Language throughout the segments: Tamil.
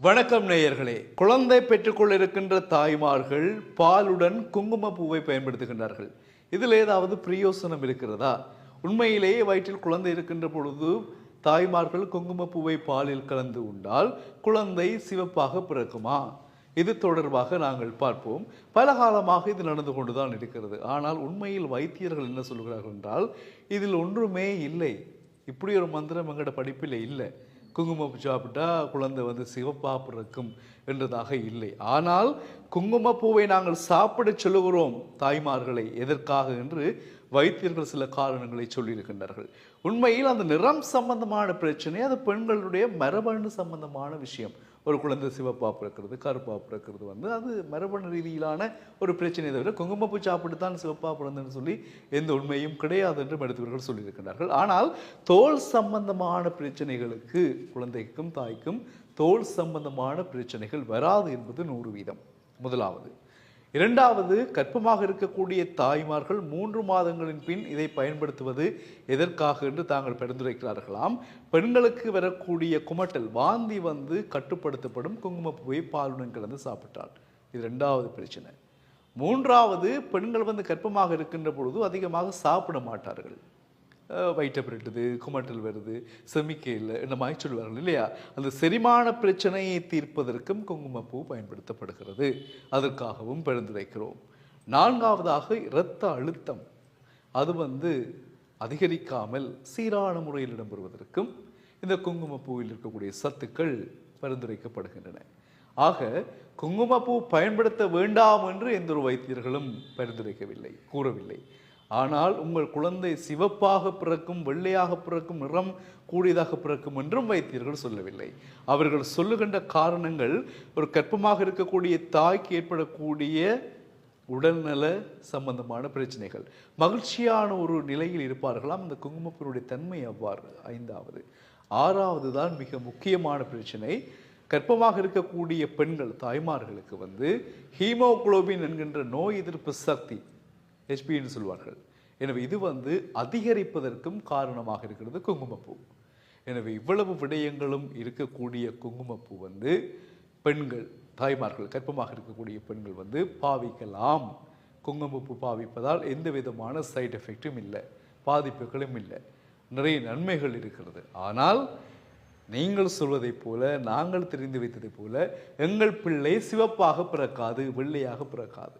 வணக்கம் நேயர்களே. குழந்தை பெற்றுக்கொள்ள இருக்கின்ற தாய்மார்கள் பாலுடன் குங்கும பூவை பயன்படுத்துகின்றார்கள். இதில் ஏதாவது பிரயோசனம் இருக்கிறதா? உண்மையிலேயே வயிற்றில் குழந்தை இருக்கின்ற பொழுது தாய்மார்கள் குங்கும பூவை பாலில் கலந்து உண்டால் குழந்தை சிவப்பாக பிறக்குமா? இது தொடர்பாக நாங்கள் பார்ப்போம். பல காலமாக இது நடந்து கொண்டுதான் இருக்கிறது. ஆனால் உண்மையில் வைத்தியர்கள் என்ன சொல்கிறார்கள் என்றால் இதில் ஒன்றுமே இல்லை, இப்படி ஒரு மந்திரம் எங்களோட படிப்பில் இல்லை, குங்குமப்பூ சாப்பிட்டா குழந்தை சிவப்பாக பிறக்கும் என்றதாக இல்லை. ஆனால் குங்குமப்பூவை நாங்கள் சாப்பிட சொல்லுகிறோம் தாய்மார்களை, எதற்காக என்று வைத்தியர்கள் சில காரணங்களை சொல்லியிருக்கின்றார்கள். உண்மையில் அந்த நிறம் சம்பந்தமான பிரச்சனை அது பெண்களுடைய மரபணு சம்பந்தமான விஷயம். ஒரு குழந்தை சிவப்பா பிறக்கிறது கருப்பா பிறக்கிறது அது மரபணு ரீதியிலான ஒரு பிரச்சனையை தவிர குங்குமப்பூ சாப்பிட்டு தான் சிவப்பா பிறந்தன்னு சொல்லி எந்த உண்மையும் கிடையாது என்று மருத்துவர்கள் சொல்லியிருக்கிறார்கள். ஆனால் தோல் சம்பந்தமான பிரச்சனைகளுக்கு குழந்தைக்கும் தாய்க்கும் தோல் சம்பந்தமான பிரச்சனைகள் வராது என்பது 100%. முதலாவது. இரண்டாவது, கர்ப்பமாக இருக்கக்கூடிய தாய்மார்கள் 3 மாதங்களின் பின் இதை பயன்படுத்துவது எதற்காக என்று தாங்கள் பரிந்துரைக்கிறார்களாம். பெண்களுக்கு வரக்கூடிய குமட்டல் வாந்தி கட்டுப்படுத்தப்படும் குங்குமப்பூவை பாலுடன் கலந்து சாப்பிட்டால். இது 2வது பிரச்சனை. 3வது, பெண்கள் கர்ப்பமாக இருக்கின்ற பொழுது அதிகமாக சாப்பிட மாட்டார்கள். வயிற்றை புரட்டுது, குமட்டல் வருது, செமிக்கையில் இந்த மாதிரி சொல்வார்கள் இல்லையா? அந்த செரிமான பிரச்சனையை தீர்ப்பதற்கும் குங்குமப்பூ பயன்படுத்தப்படுகிறது. அதற்காகவும் பரிந்துரைக்கிறோம். 4வதாக, இரத்த அழுத்தம் அது அதிகரிக்காமல் சீரான முறையில் இடம்பெறுவதற்கும் இந்த குங்குமப்பூவில் இருக்கக்கூடிய சத்துக்கள் பரிந்துரைக்கப்படுகின்றன. ஆக குங்குமப்பூ பயன்படுத்த வேண்டாம் என்று எந்த ஒரு வைத்தியர்களும் பரிந்துரைக்கவில்லை, கூறவில்லை. ஆனால் உங்கள் குழந்தை சிவப்பாக பிறக்கும், வெள்ளையாக பிறக்கும், நிறம் கூடியதாக பிறக்கும் என்றும் வைத்தியர்கள் சொல்லவில்லை. அவர்கள் சொல்லுகின்ற காரணங்கள் ஒரு கர்ப்பமாக இருக்கக்கூடிய தாய்க்கு ஏற்படக்கூடிய உடல்நல சம்பந்தமான பிரச்சனைகள், மகிழ்ச்சியான ஒரு நிலையில் இருப்பார்களாம். இந்த குங்குமப்பூருடைய தன்மை அவ்வாறு. 5வது. 6வது தான் மிக முக்கியமான பிரச்சனை. கர்ப்பமாக இருக்கக்கூடிய பெண்கள் தாய்மார்களுக்கு ஹீமோகுளோபின் என்கின்ற நோய் எதிர்ப்பு சக்தி, ஹெச்பி என்று சொல்வார்கள். எனவே இது அதிகரிப்பதற்கும் காரணமாக இருக்கிறது குங்குமப்பூ. எனவே இவ்வளவு விடயங்களும் இருக்கக்கூடிய குங்குமப்பூ பெண்கள் தாய்மார்கள் கர்ப்பமாக இருக்கக்கூடிய பெண்கள் பாவிக்கலாம். குங்குமப்பூ பாவிப்பதால் எந்த விதமான சைடு எஃபெக்டும் இல்லை, பாதிப்புகளும் இல்லை, நிறைய நன்மைகள் இருக்கிறது. ஆனால் நீங்கள் சொல்வதை போல, நாங்கள் தெரிந்து வைத்ததை போல எங்கள் பிள்ளை சிவப்பாக பிறக்காது, வெள்ளையாக பிறக்காது.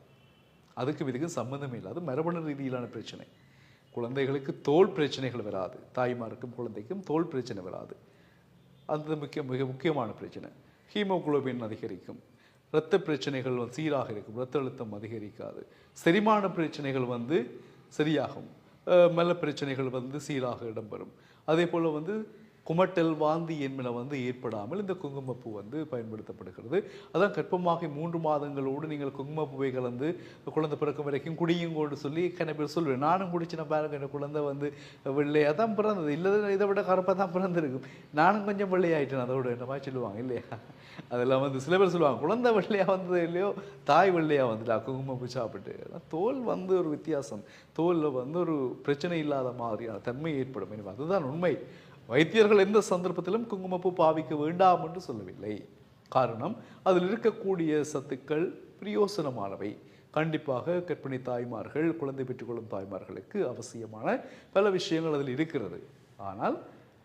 அதுக்கு இதுக்கு சம்பந்தமே இல்லாத மரபணு ரீதியிலான பிரச்சனை. குழந்தைகளுக்கு தோல் பிரச்சனைகள் வராது, தாய்மாருக்கும் குழந்தைக்கும் தோல் பிரச்சனை வராது. அது மிக முக்கியமான பிரச்சனை. ஹீமோகுளோபின் அதிகரிக்கும், இரத்த பிரச்சனைகள் சீராக இருக்கும், இரத்த அழுத்தம் அதிகரிக்காது, செரிமான பிரச்சனைகள் சரியாகும், மல பிரச்சனைகள் சீராக இடம்பெறும். அதே போல் குமட்டல் வாந்தி என்பன ஏற்படாமல் இந்த குங்குமப்பூ பயன்படுத்தப்படுகிறது. அதான் கர்ப்பமாகி 3 மாதங்களோடு நீங்கள் குங்குமப்பூவை கலந்து குழந்தை பிறக்கும் வரைக்கும் குடியுங்கோடு சொல்லி கன பேர் சொல்வேன். நானும் குடிச்சின பாருங்க, என் குழந்தை வெள்ளையாக தான் பிறந்தது, இல்லை இதை விட கருப்பாக தான் பிறந்திருக்கும், நானும் கொஞ்சம் வெள்ளையாயிட்டேன் அதோட என்ன மாதிரி சொல்லுவாங்க இல்லையா? அதெல்லாம் சில பேர் சொல்லுவாங்க குழந்தை வெள்ளையாக வந்தது இல்லையோ, தாய் வெள்ளையாக வந்துட்டா குங்குமப்பூ சாப்பிட்டு. தோல் ஒரு வித்தியாசம், தோலில் ஒரு பிரச்சனை இல்லாத மாதிரியான தன்மை ஏற்படும். எனவே அதுதான் உண்மை. வைத்தியர்கள் எந்த சந்தர்ப்பத்திலும் குங்குமப்பூ பாவிக்க வேண்டாம் என்று சொல்லவில்லை. காரணம், அதில் இருக்கக்கூடிய சத்துக்கள் பிரயோசனமானவை. கண்டிப்பாக கர்ப்பிணி தாய்மார்கள், குழந்தை பெற்றுக்கொள்ளும் தாய்மார்களுக்கு அவசியமான பல விஷயங்கள் அதில் இருக்கிறது. ஆனால்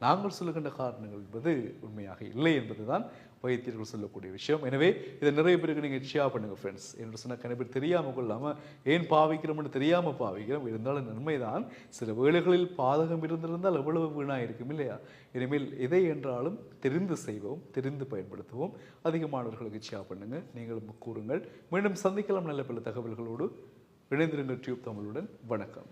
நாங்கள் சொல்லுகின்ற காரணங்கள் என்பது உண்மையாக இல்லை என்பதுதான் வைத்தியர்கள் சொல்லக்கூடிய விஷயம். எனவே இதை நிறைய பேருக்கு நீங்கள் ஷேர் பண்ணுங்கள் ஃப்ரெண்ட்ஸ். என்று சொன்ன கன பேர் தெரியாமல் கொள்ளாமல் ஏன் பாவிக்கிறோம்னு தெரியாமல் பாவிக்கிறோம். இருந்தாலும் நன்மைதான். சில வேளைகளில் பாதகம் இருந்திருந்தால் எவ்வளவு வீணாக இருக்கும் இல்லையா? இனிமேல் எதை என்றாலும் தெரிந்து செய்வோம், தெரிந்து பயன்படுத்துவோம். அதிகமானவர்களுக்கு ஷேர் பண்ணுங்கள், நீங்களும் கூறுங்கள். மீண்டும் சந்திக்கலாம் நல்ல பல தகவல்களோடு. இணைந்திருங்கள் டியூப் தமிழுடன். வணக்கம்.